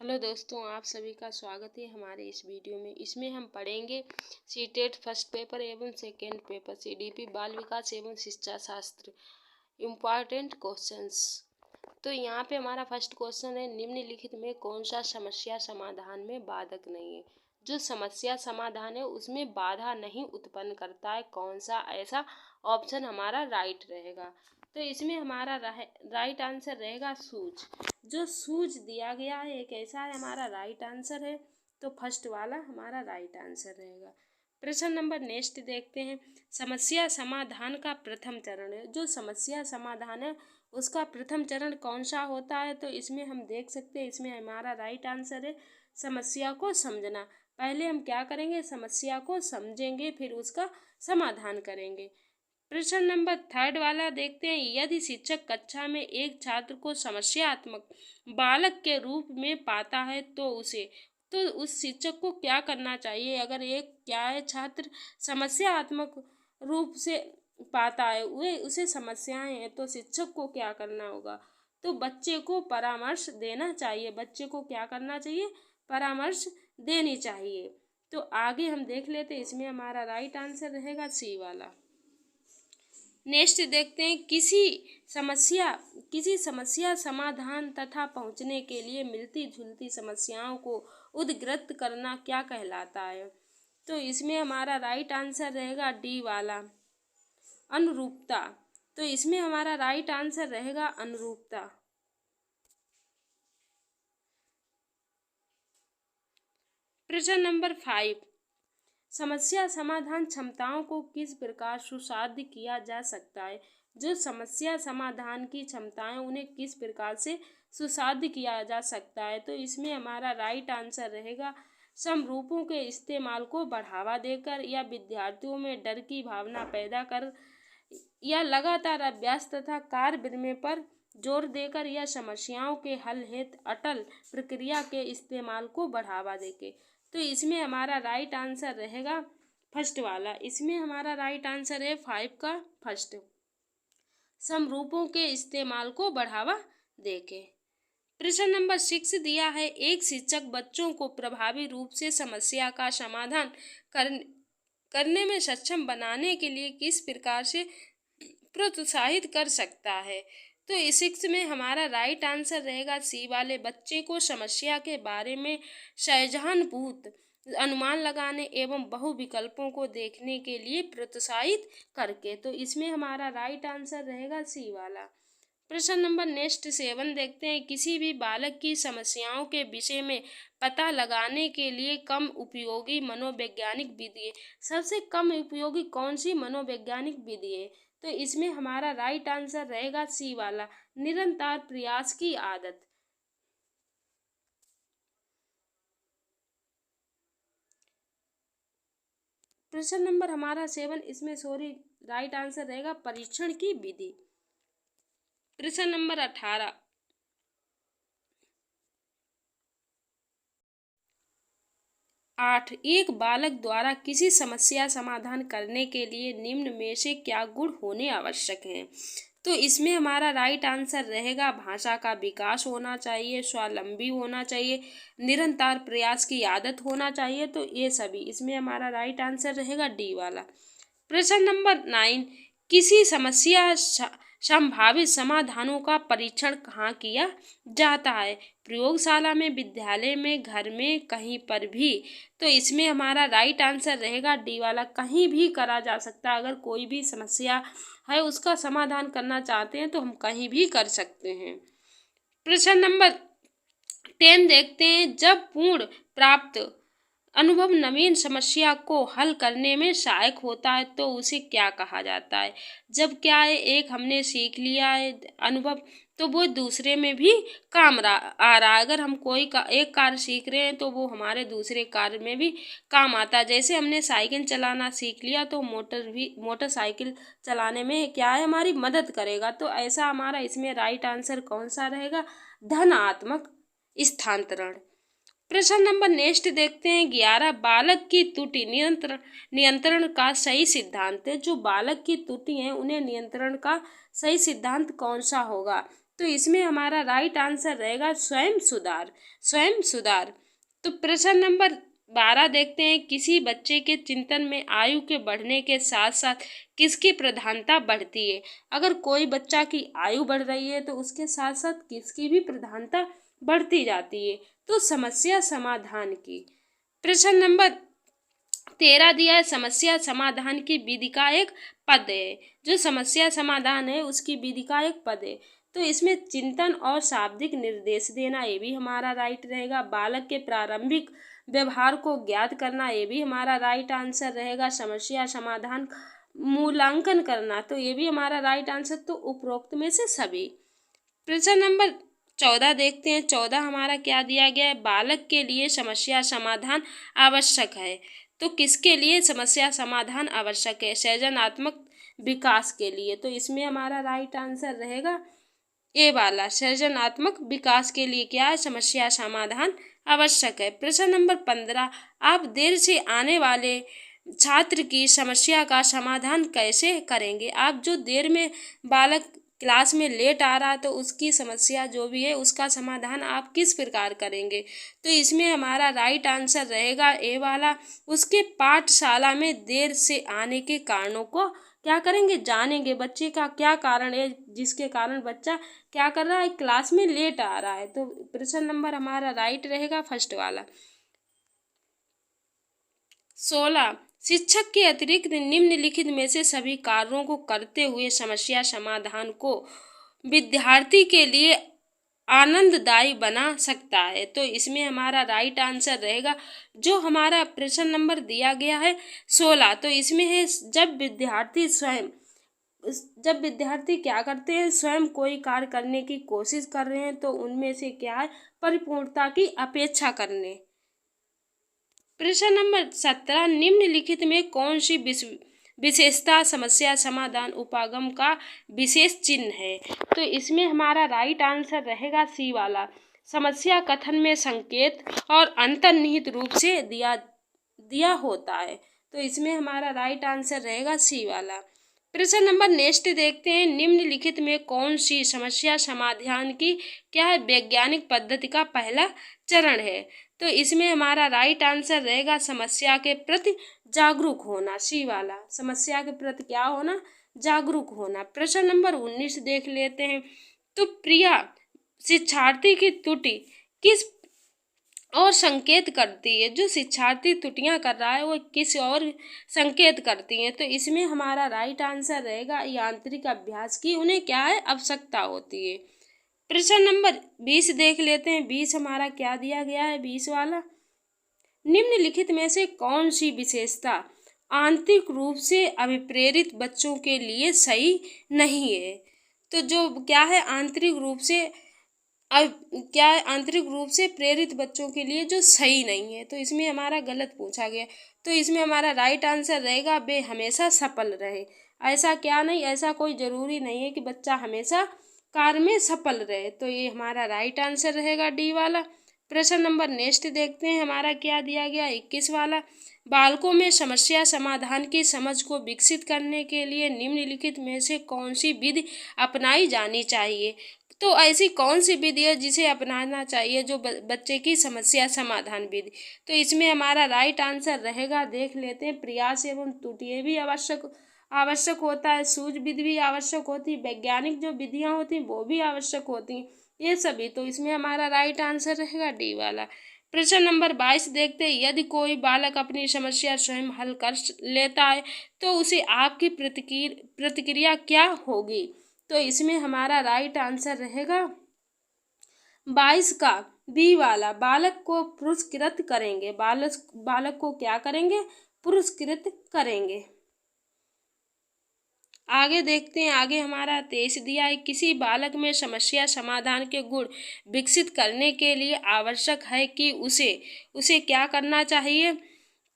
Hello दोस्तों, आप सभी का स्वागत है हमारे इस वीडियो में। इसमें हम पढ़ेंगे सीटेट फर्स्ट पेपर एवं सेकेंड पेपर सीडीपी बाल विकास एवं शिक्षा शास्त्र इम्पॉर्टेंट क्वेश्चंस। तो यहाँ पे हमारा फर्स्ट क्वेश्चन है, निम्नलिखित में कौन सा समस्या समाधान में बाधक नहीं है। जो समस्या समाधान है उसमें बाधा नहीं उत्पन्न करता है, कौन सा, ऐसा ऑप्शन हमारा राइट रहेगा। तो इसमें हमारा राइट आंसर रहेगा सूझ। जो सूझ दिया गया है एक ऐसा है हमारा राइट आंसर है, तो फर्स्ट वाला हमारा राइट आंसर रहेगा। प्रश्न नंबर नेक्स्ट देखते हैं, समस्या समाधान का प्रथम चरण है। जो समस्या समाधान है उसका प्रथम चरण कौन सा होता है, तो इसमें हम देख सकते हैं इसमें हमारा राइट आंसर है समस्या को समझना। पहले हम क्या करेंगे, समस्या को समझेंगे फिर उसका समाधान करेंगे। प्रश्न नंबर थर्ड वाला देखते हैं, यदि शिक्षक कक्षा में एक छात्र को समस्यात्मक बालक के रूप में पाता है तो उस शिक्षक को क्या करना चाहिए। अगर एक क्या है छात्र समस्यात्मक रूप से पाता है, उसे समस्याएं हैं, तो शिक्षक को क्या करना होगा, तो बच्चे को परामर्श देना चाहिए। बच्चे को क्या करना चाहिए, परामर्श देनी चाहिए। तो आगे हम देख लेते हैं, इसमें हमारा राइट आंसर रहेगा सी वाला। नेक्स्ट देखते हैं, किसी समस्या समाधान तथा पहुंचने के लिए मिलती जुलती समस्याओं को उद्घृत करना क्या कहलाता है। तो इसमें हमारा राइट आंसर रहेगा डी वाला, अनुरूपता। तो इसमें हमारा राइट आंसर रहेगा अनुरूपता। प्रश्न नंबर 5, समस्या समाधान क्षमताओं को किस प्रकार सुसाध्य किया जा सकता है। जो समस्या समाधान की क्षमताएं उन्हें किस प्रकार से सुसाध्य किया जा सकता है, तो इसमें हमारा राइट आंसर रहेगा समरूपों के इस्तेमाल को बढ़ावा देकर, या विद्यार्थियों में डर की भावना पैदा कर, या लगातार अभ्यास तथा कार्य विनिमय पर जोर देकर, या समस्याओं के हल हेतु अटल प्रक्रिया के इस्तेमाल को बढ़ावा देके। तो इसमें हमारा राइट आंसर रहेगा फर्स्ट वाला। इसमें हमारा राइट आंसर है 5 का फर्स्ट, समरूपों के इस्तेमाल को बढ़ावा देके। प्रश्न नंबर 6 दिया है, एक शिक्षक बच्चों को प्रभावी रूप से समस्या का समाधान करने में सक्षम बनाने के लिए किस प्रकार से प्रोत्साहित कर सकता है। तो इस 6 में हमारा राइट आंसर रहेगा सी वाले, बच्चे को समस्या के बारे में सहजानुभूत अनुमान लगाने एवं बहु विकल्पों को देखने के लिए प्रोत्साहित करके। तो इसमें हमारा राइट आंसर रहेगा सी वाला। प्रश्न नंबर नेक्स्ट 7 देखते हैं, किसी भी बालक की समस्याओं के विषय में पता लगाने के लिए कम उपयोगी मनोवैज्ञानिक विधि, सबसे कम उपयोगी कौन सी मनोवैज्ञानिक विधि है। तो इसमें हमारा राइट आंसर रहेगा सी वाला, निरंतर प्रयास की आदत। प्रश्न नंबर हमारा 7, इसमें राइट आंसर रहेगा परीक्षण की विधि। प्रश्न नंबर 18, एक बालक द्वारा किसी समस्या समाधान करने के लिए निम्न में से क्या गुण होने आवश्यक हैं। तो इसमें हमारा राइट आंसर रहेगा भाषा का विकास होना चाहिए, स्वावलंबी होना चाहिए, निरंतर प्रयास की आदत होना चाहिए। तो ये सभी, इसमें हमारा राइट आंसर रहेगा डी वाला। प्रश्न नंबर 9, किसी समस्या संभावित समाधानों का परीक्षण कहाँ किया जाता है। प्रयोगशाला में, विद्यालय में, घर में, कहीं पर भी। तो इसमें हमारा राइट आंसर रहेगा डी वाला, कहीं भी करा जा सकता है। अगर कोई भी समस्या है उसका समाधान करना चाहते हैं तो हम कहीं भी कर सकते हैं। प्रश्न नंबर 10 देखते हैं, जब पूर्ण प्राप्त अनुभव नवीन समस्या को हल करने में सहायक होता है तो उसे क्या कहा जाता है। जब क्या है, एक हमने सीख लिया है अनुभव, तो वो दूसरे में भी काम आ रहा है। अगर हम एक कार्य सीख रहे हैं तो वो हमारे दूसरे कार्य में भी काम आता है। जैसे हमने साइकिल चलाना सीख लिया तो मोटरसाइकिल चलाने में क्या है, हमारी मदद करेगा। तो ऐसा हमारा इसमें राइट आंसर कौन सा रहेगा, धनात्मक स्थानांतरण। प्रश्न नंबर नेक्स्ट देखते हैं, 11 बालक की त्रुटि नियंत्रण का सही सिद्धांत है। जो बालक की त्रुटि है उन्हें नियंत्रण का सही सिद्धांत कौन सा होगा। तो इसमें हमारा राइट आंसर रहेगा स्वयं सुधार, स्वयं सुधार। तो प्रश्न नंबर 12 देखते हैं, किसी बच्चे के चिंतन में आयु के बढ़ने के साथ साथ किसकी प्रधानता बढ़ती है। अगर कोई बच्चा की आयु बढ़ रही है तो उसके साथ साथ किसकी भी प्रधानता बढ़ती जाती है, तो समस्या समाधान की। प्रश्न नंबर 13 दिया है, समस्या समाधान की विधि का एक पद है। जो समस्या समाधान है उसकी विधि का एक पद है। तो इसमें चिंतन और शाब्दिक निर्देश देना, ये भी हमारा राइट रहेगा। बालक के प्रारंभिक व्यवहार को ज्ञात करना, ये भी हमारा राइट आंसर रहेगा। समस्या समाधान मूल्यांकन करना, तो ये भी हमारा राइट आंसर। तो उपरोक्त में से सभी। प्रश्न नंबर 14 देखते हैं। 14 हमारा क्या दिया गया है, बालक के लिए समस्या समाधान आवश्यक है। तो किसके लिए समस्या समाधान आवश्यक है, सृजनात्मक विकास के लिए। तो इसमें हमारा राइट आंसर रहेगा ए वाला, सृजनात्मक विकास के लिए क्या है, समस्या समाधान आवश्यक है। प्रश्न नंबर 15, आप देर से आने वाले छात्र की समस्या का समाधान कैसे करेंगे। आप जो देर में बालक क्लास में लेट आ रहा है तो उसकी समस्या जो भी है उसका समाधान आप किस प्रकार करेंगे। तो इसमें हमारा राइट आंसर रहेगा ए वाला, उसके पाठशाला में देर से आने के कारणों को क्या करेंगे, जानेंगे। बच्चे का क्या कारण है जिसके कारण बच्चा क्या कर रहा है, क्लास में लेट आ रहा है। तो प्रश्न नंबर हमारा राइट रहेगा फर्स्ट वाला। 16, शिक्षक के अतिरिक्त निम्नलिखित में से सभी कार्यों को करते हुए समस्या समाधान को विद्यार्थी के लिए आनंददायी बना सकता है। तो इसमें हमारा राइट आंसर रहेगा जो हमारा प्रश्न नंबर दिया गया है 16। तो इसमें है जब विद्यार्थी क्या करते हैं, स्वयं कोई कार्य करने की कोशिश कर रहे हैं तो उनमें से क्या है, परिपूर्णता की अपेक्षा करने। प्रश्न नंबर 17, निम्नलिखित में कौन सी विशेषता समस्या समाधान उपागम का विशेष चिन्ह है। तो इसमें हमारा राइट आंसर रहेगा सी वाला, समस्या कथन में संकेत और अंतर्निहित रूप से दिया होता है। तो इसमें हमारा राइट आंसर रहेगा सी वाला। प्रश्न नंबर नेक्स्ट देखते हैं, निम्नलिखित में कौन सी समस्या समाधान की क्या है, वैज्ञानिक पद्धति का पहला चरण है। तो इसमें हमारा राइट आंसर रहेगा समस्या के प्रति जागरूक होना, सी वाला, समस्या के प्रति क्या होना, जागरूक होना। प्रश्न नंबर 19 देख लेते हैं। तो प्रिया शिक्षार्थी की त्रुटि किस और संकेत करती है। जो शिक्षार्थी त्रुटियां कर रहा है वो किस और संकेत करती हैं। तो इसमें हमारा राइट आंसर रहेगा यांत्रिक अभ्यास की उन्हें क्या है, आवश्यकता होती है। प्रश्न नंबर 20 देख लेते हैं। 20 हमारा क्या दिया गया है, 20 वाला, निम्नलिखित में से कौन सी विशेषता आंतरिक रूप से अभिप्रेरित बच्चों के लिए सही नहीं है। तो जो क्या है, आंतरिक रूप से प्रेरित बच्चों के लिए जो सही नहीं है। तो इसमें हमारा गलत पूछा गया। तो इसमें हमारा राइट आंसर रहेगा वे हमेशा सफल रहे। ऐसा क्या नहीं, ऐसा कोई ज़रूरी नहीं है कि बच्चा हमेशा कार्य में सफल रहे। तो ये हमारा राइट आंसर रहेगा डी वाला। प्रश्न नंबर नेक्स्ट देखते हैं, हमारा क्या दिया गया, 21 वाला, बालकों में समस्या समाधान की समझ को विकसित करने के लिए निम्नलिखित में से कौन सी विधि अपनाई जानी चाहिए। तो ऐसी कौन सी विधि है जिसे अपनाना चाहिए जो बच्चे की समस्या समाधान विधि। तो इसमें हमारा राइट आंसर रहेगा, देख लेते हैं, प्रयास एवं त्रुटि भी आवश्यक होता है, सूझ विधि भी आवश्यक होती है, वैज्ञानिक जो विधियां होती हैं वो भी आवश्यक होती हैं, ये सभी। तो इसमें हमारा राइट आंसर रहेगा डी वाला। प्रश्न नंबर 22 देखते हैं, यदि कोई बालक अपनी समस्या स्वयं हल कर लेता है तो उसे आपकी प्रतिक्रिया क्या होगी। तो इसमें हमारा राइट आंसर रहेगा 22 का बी वाला, बालक को पुरस्कृत करेंगे। बालक को क्या करेंगे, पुरस्कृत करेंगे। आगे देखते हैं, आगे हमारा 23 दिया है, किसी बालक में समस्या समाधान के गुण विकसित करने के लिए आवश्यक है कि उसे क्या करना चाहिए।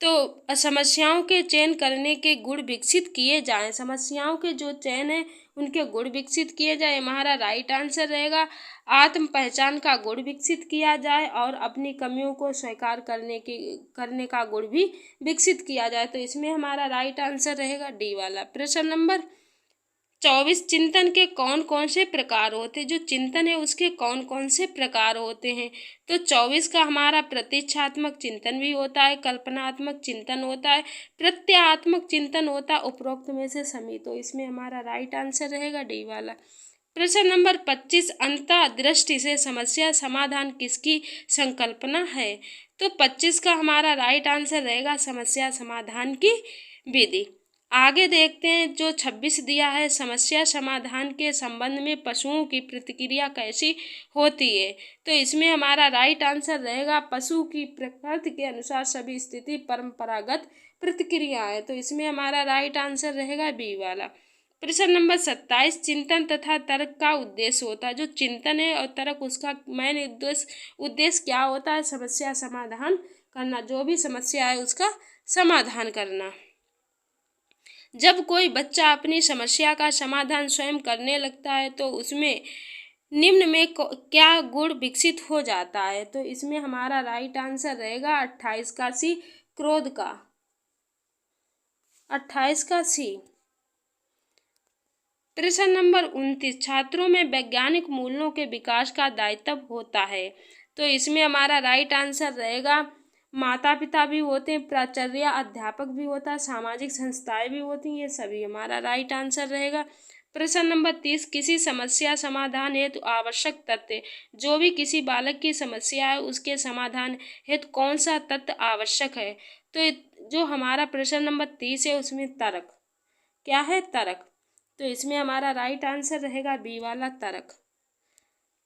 तो समस्याओं के चयन करने के गुण विकसित किए जाएं, समस्याओं के जो चयन है उनके गुण विकसित किए जाए। हमारा राइट आंसर रहेगा आत्म पहचान का गुण विकसित किया जाए और अपनी कमियों को स्वीकार करने का गुण भी विकसित किया जाए। तो इसमें हमारा राइट आंसर रहेगा डी वाला। प्रश्न नंबर 24 चिंतन के कौन कौन से प्रकार होते हैं, जो चिंतन है उसके कौन कौन से प्रकार होते हैं। तो 24 का हमारा प्रतीक्षात्मक चिंतन भी होता है, कल्पनात्मक चिंतन होता है, प्रत्ययात्मक चिंतन होता है, उपरोक्त में से सभी। तो इसमें हमारा राइट आंसर रहेगा डी वाला। प्रश्न नंबर 25, अंतर्दृष्टि से समस्या समाधान किसकी संकल्पना है। तो 25 का हमारा राइट आंसर रहेगा समस्या समाधान की विधि। आगे देखते हैं जो 26 दिया है, समस्या समाधान के संबंध में पशुओं की प्रतिक्रिया कैसी होती है। तो इसमें हमारा राइट आंसर रहेगा पशु की प्रकृति के अनुसार सभी स्थिति परंपरागत प्रतिक्रिया है। तो इसमें हमारा राइट आंसर रहेगा बी वाला। प्रश्न नंबर 27, चिंतन तथा तर्क का उद्देश्य होता है। जो चिंतन है और तर्क उसका मेन उद्देश्य क्या होता है, समस्या समाधान करना, जो भी समस्या है उसका समाधान करना। जब कोई बच्चा अपनी समस्या का समाधान स्वयं करने लगता है तो उसमें निम्न में क्या गुण विकसित हो जाता है। तो इसमें हमारा राइट आंसर रहेगा 28 का सी, क्रोध का। 28 का सी। प्रश्न नंबर 29, छात्रों में वैज्ञानिक मूल्यों के विकास का दायित्व होता है। तो इसमें हमारा राइट आंसर रहेगा माता पिता भी होते हैं, प्राचार्य अध्यापक भी होता है, सामाजिक संस्थाएं भी होती हैं, ये सभी हमारा राइट आंसर रहेगा। प्रश्न नंबर 30, किसी समस्या समाधान हेतु आवश्यक तथ्य। जो भी किसी बालक की समस्या है उसके समाधान हेतु कौन सा तथ्य आवश्यक है। तो जो हमारा प्रश्न नंबर 30 है उसमें तर्क क्या है, तर्क। तो इसमें हमारा राइट आंसर रहेगा बी वाला, तर्क।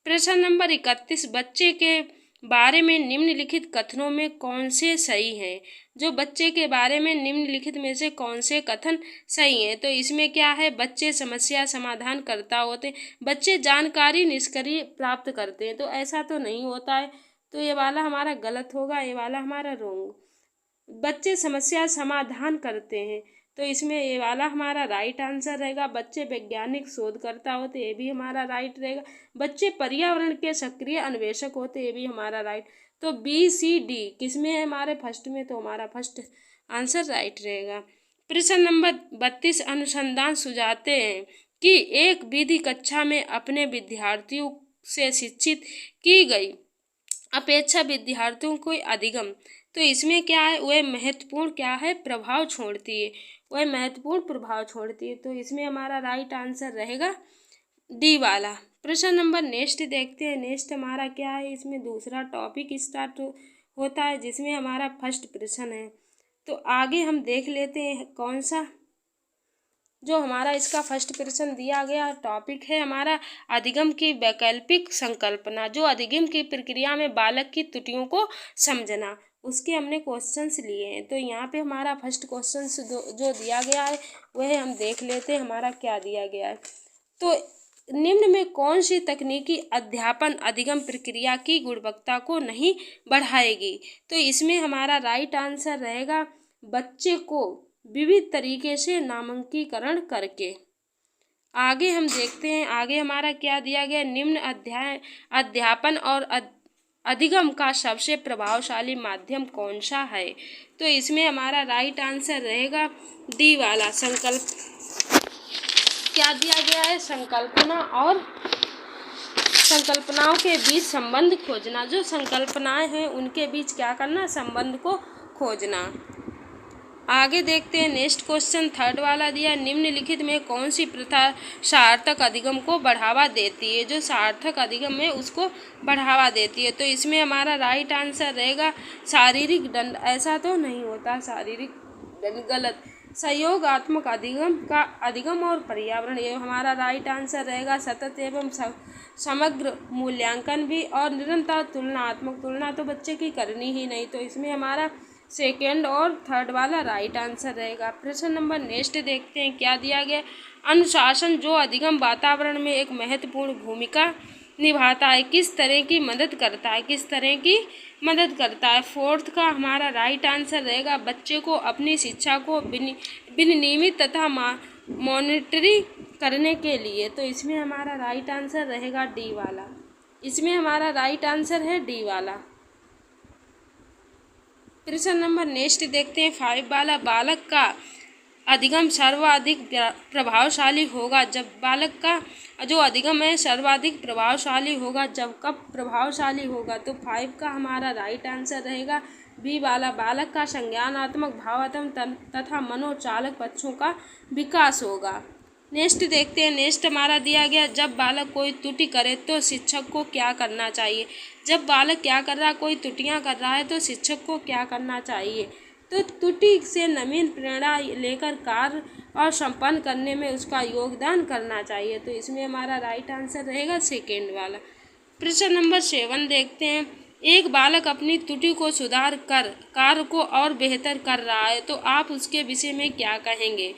प्रश्न नंबर 31, बच्चे के बारे में निम्नलिखित कथनों में कौन से सही हैं। जो बच्चे के बारे में निम्नलिखित में से कौन से कथन सही हैं। तो इसमें क्या है, बच्चे समस्या समाधान करता होते, बच्चे जानकारी निष्क्रिय प्राप्त करते हैं। तो ऐसा तो नहीं होता है, तो ये वाला हमारा गलत होगा, ये वाला हमारा रोंग। बच्चे समस्या समाधान करते हैं, तो इसमें ये वाला हमारा राइट आंसर रहेगा। बच्चे वैज्ञानिक शोधकर्ता होते, ये भी हमारा राइट रहेगा। बच्चे पर्यावरण के सक्रिय अन्वेषक होते, ये भी हमारा राइट। तो बी सी डी किसमें है हमारे फर्स्ट में, तो हमारा फर्स्ट आंसर राइट रहेगा। प्रश्न नंबर 32, अनुसंधान सुझाते हैं कि एक विधि कक्षा में अपने विद्यार्थियों से शिक्षित की गई अपेक्षा विद्यार्थियों को अधिगम। तो इसमें क्या है, वह महत्वपूर्ण क्या है, प्रभाव छोड़ती है, वह महत्वपूर्ण प्रभाव छोड़ती है। तो इसमें हमारा राइट आंसर रहेगा डी वाला। प्रश्न नंबर नेक्स्ट देखते हैं। नेक्स्ट हमारा क्या है, इसमें दूसरा टॉपिक स्टार्ट होता है जिसमें हमारा फर्स्ट प्रश्न है। तो आगे हम देख लेते हैं कौन सा, जो हमारा इसका फर्स्ट प्रश्न दिया गया टॉपिक है हमारा अधिगम की वैकल्पिक संकल्पना। जो अधिगम की प्रक्रिया में बालक की त्रुटियों को समझना, उसके हमने क्वेश्चंस लिए हैं। तो यहाँ पे हमारा फर्स्ट क्वेश्चन जो दिया गया है वह हम देख लेते हैं हमारा क्या दिया गया है। तो निम्न में कौन सी तकनीकी अध्यापन अधिगम प्रक्रिया की गुणवत्ता को नहीं बढ़ाएगी। तो इसमें हमारा राइट आंसर रहेगा बच्चे को विविध तरीके से नामांकीकरण करके। आगे हम देखते हैं, आगे हमारा क्या दिया गया, निम्न अध्यापन और अधिगम का सबसे प्रभावशाली माध्यम कौन सा है। तो इसमें हमारा राइट आंसर रहेगा डी वाला, संकल्प। क्या दिया गया है, संकल्पना और संकल्पनाओं के बीच संबंध खोजना। जो संकल्पनाएं हैं उनके बीच क्या करना, संबंध को खोजना। आगे देखते हैं नेक्स्ट क्वेश्चन थर्ड वाला दिया, निम्नलिखित में कौन सी प्रथा सार्थक अधिगम को बढ़ावा देती है। जो सार्थक अधिगम है उसको बढ़ावा देती है। तो इसमें हमारा राइट आंसर रहेगा शारीरिक दंड। ऐसा तो नहीं होता, शारीरिक दंड गलत। सहयोगात्मक अधिगम और पर्यावरण, ये हमारा राइट आंसर रहेगा। सतत एवं समग्र मूल्यांकन भी, और निरंतर तुलनात्मक, तुलना तो बच्चे की करनी ही नहीं। तो इसमें हमारा सेकेंड और थर्ड वाला राइट आंसर रहेगा। प्रश्न नंबर नेक्स्ट देखते हैं क्या दिया गया, अनुशासन जो अधिगम वातावरण में एक महत्वपूर्ण भूमिका निभाता है, किस तरह की मदद करता है, किस तरह की मदद करता है। फोर्थ का हमारा राइट आंसर रहेगा बच्चे को अपनी शिक्षा को विनियमित तथा मॉनिटरी करने के लिए। तो इसमें हमारा राइट आंसर रहेगा डी वाला। इसमें हमारा राइट आंसर है डी वाला। प्रश्न नंबर नेक्स्ट देखते हैं 5 वाला, बालक का अधिगम सर्वाधिक प्रभावशाली होगा जब बालक का जो अधिगम है सर्वाधिक प्रभावशाली होगा जब कब प्रभावशाली होगा, तो 5 का हमारा राइट आंसर रहेगा बी वाला, बालक का संज्ञानात्मक भावात्मक तथा मनोचालक पक्षों का विकास होगा। नेक्स्ट देखते हैं। नेक्स्ट हमारा दिया गया, जब बालक कोई त्रुटि करे तो शिक्षक को क्या करना चाहिए। जब बालक क्या कर रहा है, कोई त्रुटियां कर रहा है, तो शिक्षक को क्या करना चाहिए। तो त्रुटि से नवीन प्रेरणा लेकर कार्य और संपन्न करने में उसका योगदान करना चाहिए। तो इसमें हमारा राइट आंसर रहेगा सेकेंड वाला। प्रश्न नंबर 7 देखते हैं। एक बालक अपनी त्रुटि को सुधार कर कार्य को और बेहतर कर रहा है, तो आप उसके विषय में क्या कहेंगे।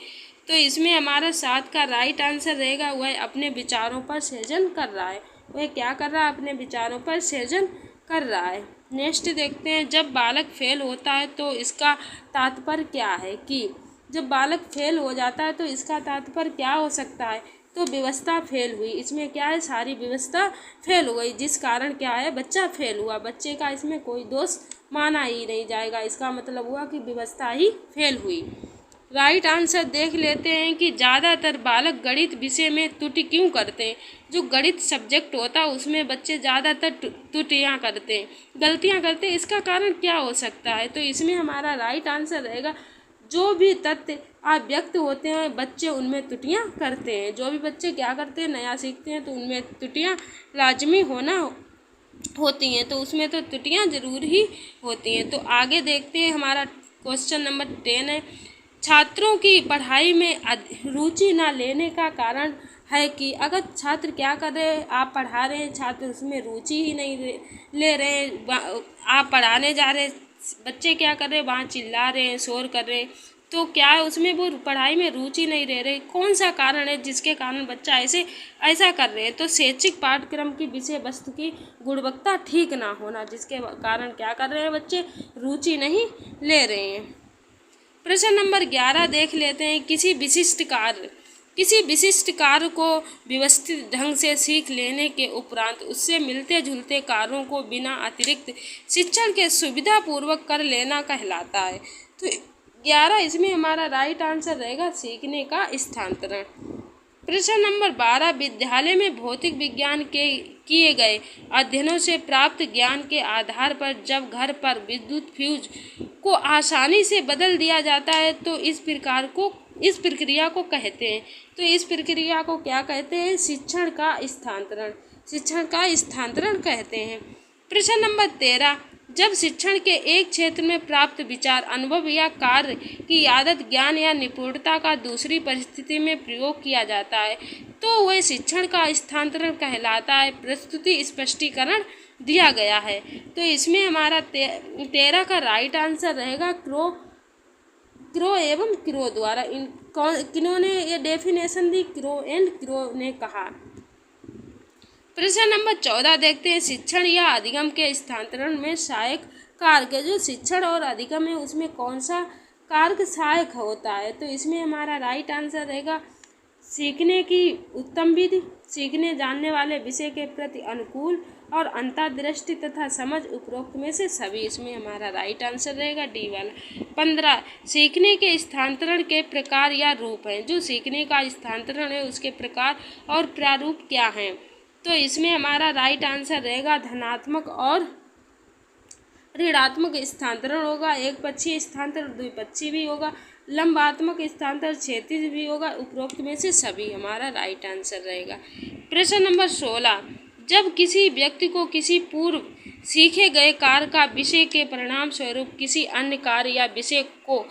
तो इसमें हमारा 7 का राइट आंसर रहेगा, वह अपने विचारों पर सृजन कर रहा है। वह क्या कर रहा है, अपने विचारों पर सृजन कर रहा है। नेक्स्ट देखते हैं। जब बालक फेल होता है तो इसका तात्पर्य क्या है कि जब बालक फेल हो जाता है तो इसका तात्पर्य क्या हो सकता है। तो व्यवस्था फेल हुई, इसमें क्या है, सारी व्यवस्था फेल हो गई, जिस कारण क्या है, बच्चा फेल हुआ। बच्चे का इसमें कोई दोष माना ही नहीं जाएगा, इसका मतलब हुआ कि व्यवस्था ही फेल हुई। राइट आंसर देख लेते हैं कि ज़्यादातर बालक गणित विषय में त्रुटि क्यों करते हैं। जो गणित सब्जेक्ट होता है उसमें बच्चे ज़्यादातर त्रुटियाँ करते हैं, गलतियाँ करते हैं। इसका कारण क्या हो सकता है। तो इसमें हमारा राइट आंसर रहेगा, जो भी तथ्य अव्यक्त होते हैं बच्चे उनमें त्रुटियाँ करते हैं। जो भी बच्चे क्या करते हैं, नया सीखते हैं, तो उनमें त्रुटियाँ लाजमी होती हैं, तो उसमें तो त्रुटियाँ जरूर ही होती हैं। तो आगे देखते हैं। हमारा क्वेश्चन नंबर 10 है। छात्रों की पढ़ाई में रुचि न लेने का कारण है कि अगर छात्र क्या कर रहे हैं, आप पढ़ा रहे हैं, छात्र उसमें रुचि ही नहीं ले रहे हैं, आप पढ़ाने जा रहे हैं, बच्चे क्या कर रहे हैं, वहाँ चिल्ला रहे हैं, शोर कर रहे हैं, तो क्या है, उसमें वो पढ़ाई में रुचि नहीं ले रहे। कौन सा कारण है जिसके कारण बच्चा ऐसा कर रहे हैं। तो शैक्षिक पाठ्यक्रम की विषय वस्तु की गुणवत्ता ठीक ना होना, जिसके कारण क्या कर रहे हैं, बच्चे रुचि नहीं ले रहे हैं। प्रश्न नंबर 11 देख लेते हैं। किसी विशिष्ट कार्य को व्यवस्थित ढंग से सीख लेने के उपरांत उससे मिलते जुलते कार्यों को बिना अतिरिक्त शिक्षण के सुविधापूर्वक कर लेना कहलाता है। तो 11 इसमें हमारा राइट आंसर रहेगा सीखने का स्थानांतरण। प्रश्न नंबर 12 विद्यालय में भौतिक विज्ञान के किए गए अध्ययनों से प्राप्त ज्ञान के आधार पर जब घर पर विद्युत फ्यूज को आसानी से बदल दिया जाता है तो इस प्रक्रिया को कहते हैं। तो इस प्रक्रिया को क्या कहते हैं, शिक्षण का स्थानांतरण कहते हैं। प्रश्न नंबर 13 जब शिक्षण के एक क्षेत्र में प्राप्त विचार, अनुभव या कार्य की आदत, ज्ञान या निपुणता का दूसरी परिस्थिति में प्रयोग किया जाता है तो वह शिक्षण का स्थानांतरण कहलाता है। प्रस्तुति स्पष्टीकरण दिया गया है। तो इसमें हमारा 13 का राइट आंसर रहेगा क्रो एवं क्रो द्वारा। किन्होंने ये definition the, crow and crow ने कहा। प्रश्न नंबर 14 देखते हैं। शिक्षण या अधिगम के स्थानांतरण में सहायक कारक, जो शिक्षण और अधिगम है उसमें कौन सा कारक सहायक होता है। तो इसमें हमारा राइट आंसर रहेगा सीखने की उत्तम विधि, सीखने जानने वाले विषय के प्रति अनुकूल और अंतर्दृष्टि तथा समझ, उपरोक्त में से सभी। इसमें हमारा राइट आंसर रहेगा डी वाला। 15 सीखने के स्थानांतरण के प्रकार या रूप हैं। जो सीखने का स्थानांतरण है उसके प्रकार और प्रारूप क्या हैं। तो इसमें हमारा राइट आंसर रहेगा धनात्मक और ऋणात्मक स्थानांतरण होगा। एक पक्षीय स्थानांतरण द्विपक्षीय भी होगा, लंबात्मक स्थानांतरण क्षैतिज भी होगा। उपरोक्त में से सभी हमारा राइट आंसर रहेगा। प्रश्न नंबर 16 जब किसी व्यक्ति को किसी पूर्व सीखे गए कार्य का विषय के परिणाम स्वरूप किसी अन्य कार्य या विषय को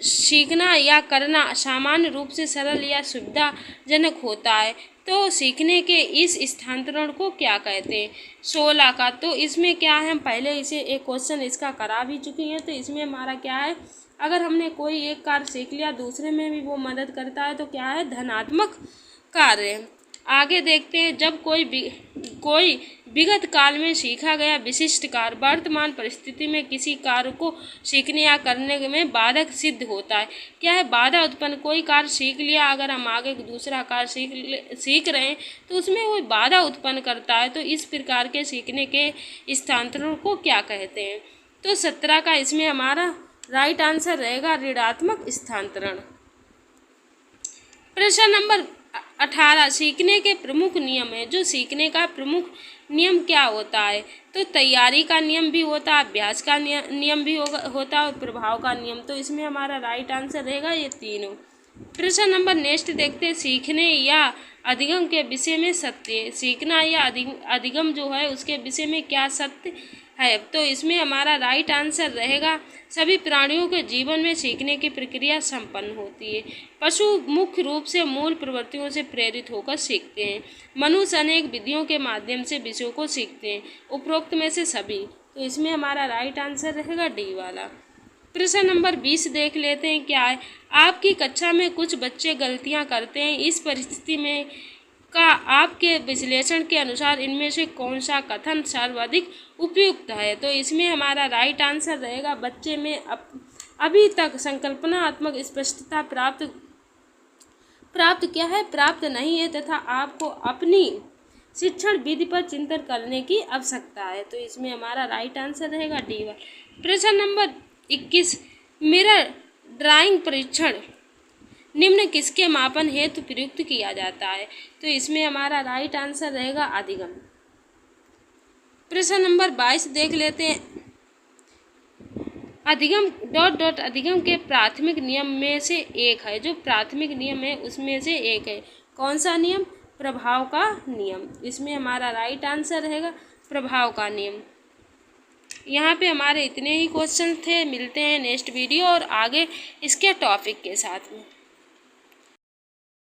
सीखना या करना सामान्य रूप से सरल या सुविधाजनक होता है तो सीखने के इस स्थानांतरण को क्या कहते हैं। 16 का तो इसमें क्या है, हम पहले इसे एक क्वेश्चन इसका करा भी चुके हैं। तो इसमें हमारा क्या है, अगर हमने कोई एक कार्य सीख लिया दूसरे में भी वो मदद करता है तो क्या है, धनात्मक कार्य। आगे देखते हैं। जब कोई विगत काल में सीखा गया विशिष्ट कार्य वर्तमान परिस्थिति में किसी कार्य को सीखने या करने में बाधक सिद्ध होता है। क्या है, बाधा उत्पन्न। कोई कार्य सीख लिया, अगर हम आगे दूसरा कार्य सीख रहे हैं तो उसमें वो बाधा उत्पन्न करता है। तो इस प्रकार के सीखने के स्थानांतरण को क्या कहते हैं। तो 17 का इसमें हमारा राइट आंसर रहेगा ऋणात्मक स्थानांतरण। प्रश्न नंबर 18 सीखने के प्रमुख नियम है। जो सीखने का प्रमुख नियम क्या होता है? तो तैयारी का नियम भी होता है, अभ्यास का नियम भी होता है और प्रभाव का नियम। तो इसमें हमारा राइट आंसर रहेगा ये तीनों। प्रश्न नंबर नेक्स्ट देखते हैं, सीखने या अधिगम के विषय में सत्य। सीखना या अधिगम जो है उसके विषय में क्या सत्य है? तो इसमें हमारा राइट आंसर रहेगा सभी प्राणियों के जीवन में सीखने की प्रक्रिया संपन्न होती है। पशु मुख्य रूप से मूल प्रवृत्तियों से प्रेरित होकर सीखते हैं। मनुष्य अनेक विधियों के माध्यम से विषयों को सीखते हैं, उपरोक्त में से सभी। तो इसमें हमारा राइट आंसर रहेगा डी वाला। प्रश्न नंबर 20 देख लेते हैं क्या है। आपकी कक्षा में कुछ बच्चे गलतियां करते हैं, इस परिस्थिति में का आपके विश्लेषण के अनुसार इनमें से कौन सा कथन सर्वाधिक उपयुक्त है? तो इसमें हमारा राइट आंसर रहेगा बच्चे में अभी तक संकल्पनात्मक स्पष्टता प्राप्त नहीं है तथा आपको अपनी शिक्षण विधि पर चिंतन करने की आवश्यकता है। तो इसमें हमारा राइट आंसर रहेगा डी वन। प्रश्न नंबर 21 मिरर ड्राइंग परीक्षण निम्न किसके मापन हेतु प्रयुक्त किया जाता है? तो इसमें हमारा राइट आंसर रहेगा अधिगम। प्रश्न नंबर 22 देख लेते हैं, अधिगम के प्राथमिक नियम में से एक है। जो प्राथमिक नियम है उसमें से एक है, कौन सा नियम? प्रभाव का नियम। इसमें हमारा राइट आंसर रहेगा प्रभाव का नियम। यहाँ पे हमारे इतने ही क्वेश्चन थे। मिलते हैं नेक्स्ट वीडियो और आगे इसके टॉपिक के साथ में।